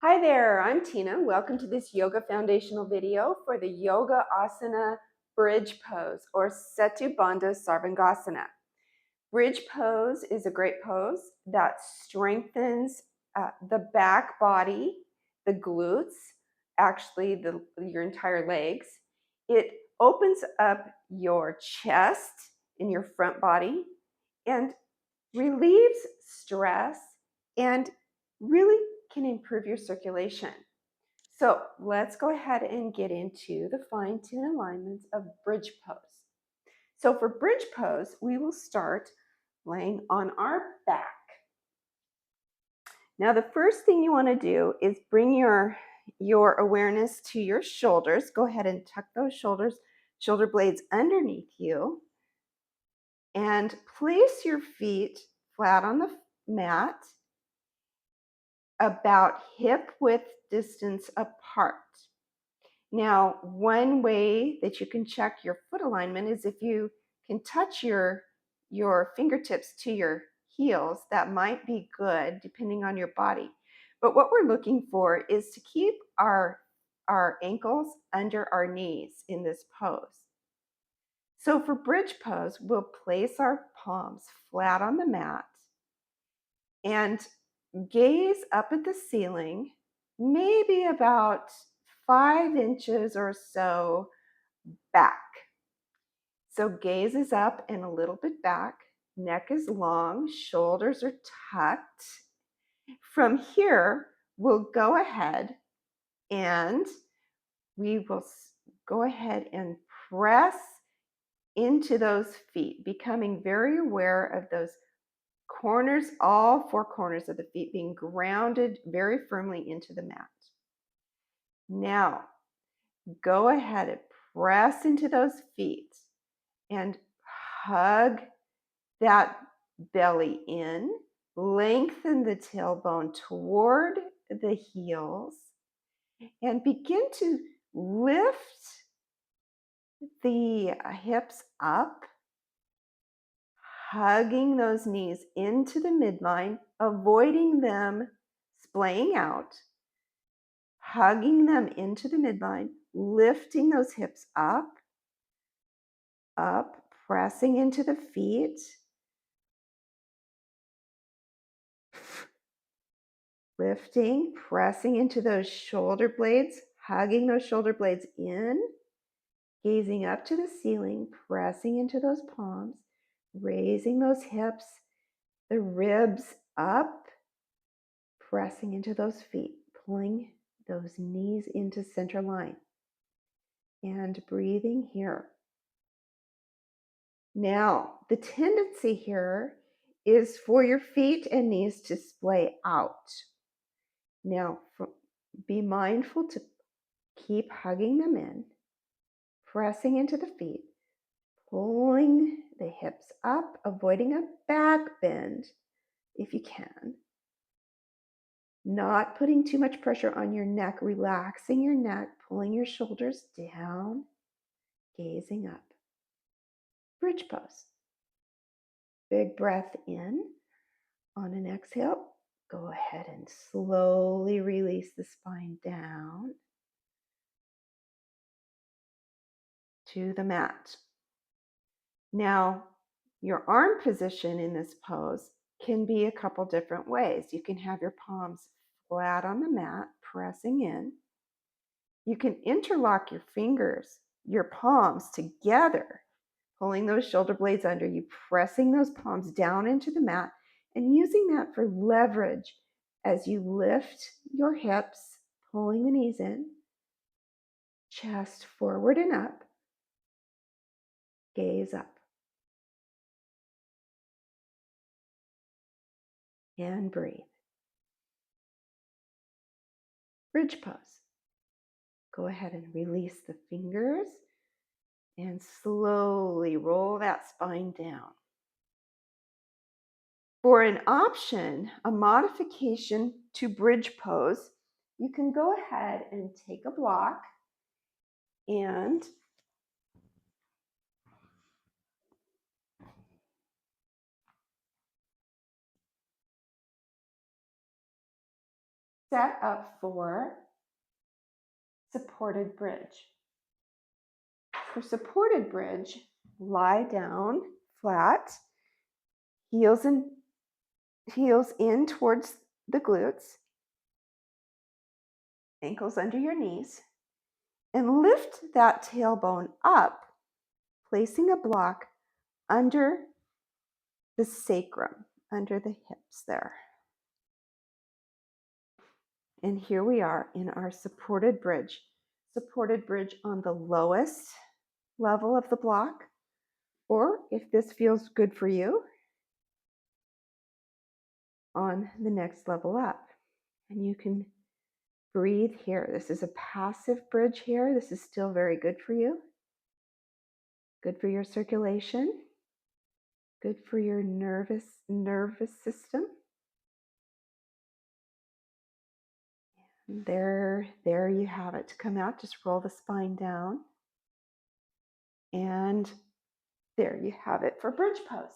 Hi there, I'm Tina. Welcome to this yoga foundational video for the Yoga Asana Bridge Pose or Setu Bandhasana. Bridge pose is a great pose that strengthens the back body, the glutes, actually your entire legs. It opens up your chest in your front body and relieves stress and really can improve your circulation. So let's go ahead and get into the fine-tune alignments of bridge pose. So for bridge pose, we will start laying on our back. Now the first thing you want to do is bring your awareness to your shoulders. Go ahead and tuck those shoulder blades underneath you, and place your feet flat on the mat about hip width distance apart. Now, one way that you can check your foot alignment is if you can touch your fingertips to your heels. That might be good depending on your body. But what we're looking for is to keep our ankles under our knees in this pose. So for bridge pose, we'll place our palms flat on the mat and gaze up at the ceiling, maybe about 5 inches or so back. So gaze is up and a little bit back, neck is long, shoulders are tucked. From here, we'll go ahead and we will go ahead and press into those feet, becoming very aware of those corners, all 4 corners of the feet being grounded very firmly into the mat. Now, go ahead and press into those feet and hug that belly in, lengthen the tailbone toward the heels, and begin to lift the hips up, hugging those knees into the midline, avoiding them splaying out, hugging them into the midline, lifting those hips up, pressing into the feet, lifting, pressing into those shoulder blades, hugging those shoulder blades in, gazing up to the ceiling, pressing into those palms, raising those hips, the ribs up, pressing into those feet, pulling those knees into center line, and breathing here. Now, the tendency here is for your feet and knees to splay out. Now, be mindful to keep hugging them in, pressing into the feet, pulling the hips up, avoiding a back bend if you can. Not putting too much pressure on your neck, relaxing your neck, pulling your shoulders down, gazing up. Bridge pose. Big breath in. On an exhale, go ahead and slowly release the spine down to the mat. Now, your arm position in this pose can be a couple different ways. You can have your palms flat on the mat, pressing in. You can interlock your fingers, your palms together, pulling those shoulder blades under you, pressing those palms down into the mat, and using that for leverage as you lift your hips, pulling the knees in, chest forward and up, gaze up, and breathe. Bridge pose. Go ahead and release the fingers and slowly roll that spine down. For an option, a modification to bridge pose, you can go ahead and take a block and set up for supported bridge. For supported bridge, lie down flat, heels in towards the glutes, ankles under your knees, and lift that tailbone up, placing a block under the sacrum, under the hips there. And here we are in our supported bridge. Supported bridge on the lowest level of the block, or if this feels good for you, on the next level up. And you can breathe here. This is a passive bridge here. This is still very good for you. Good for your circulation. Good for your nervous system. There you have it. To come out, just roll the spine down. And there you have it for bridge pose.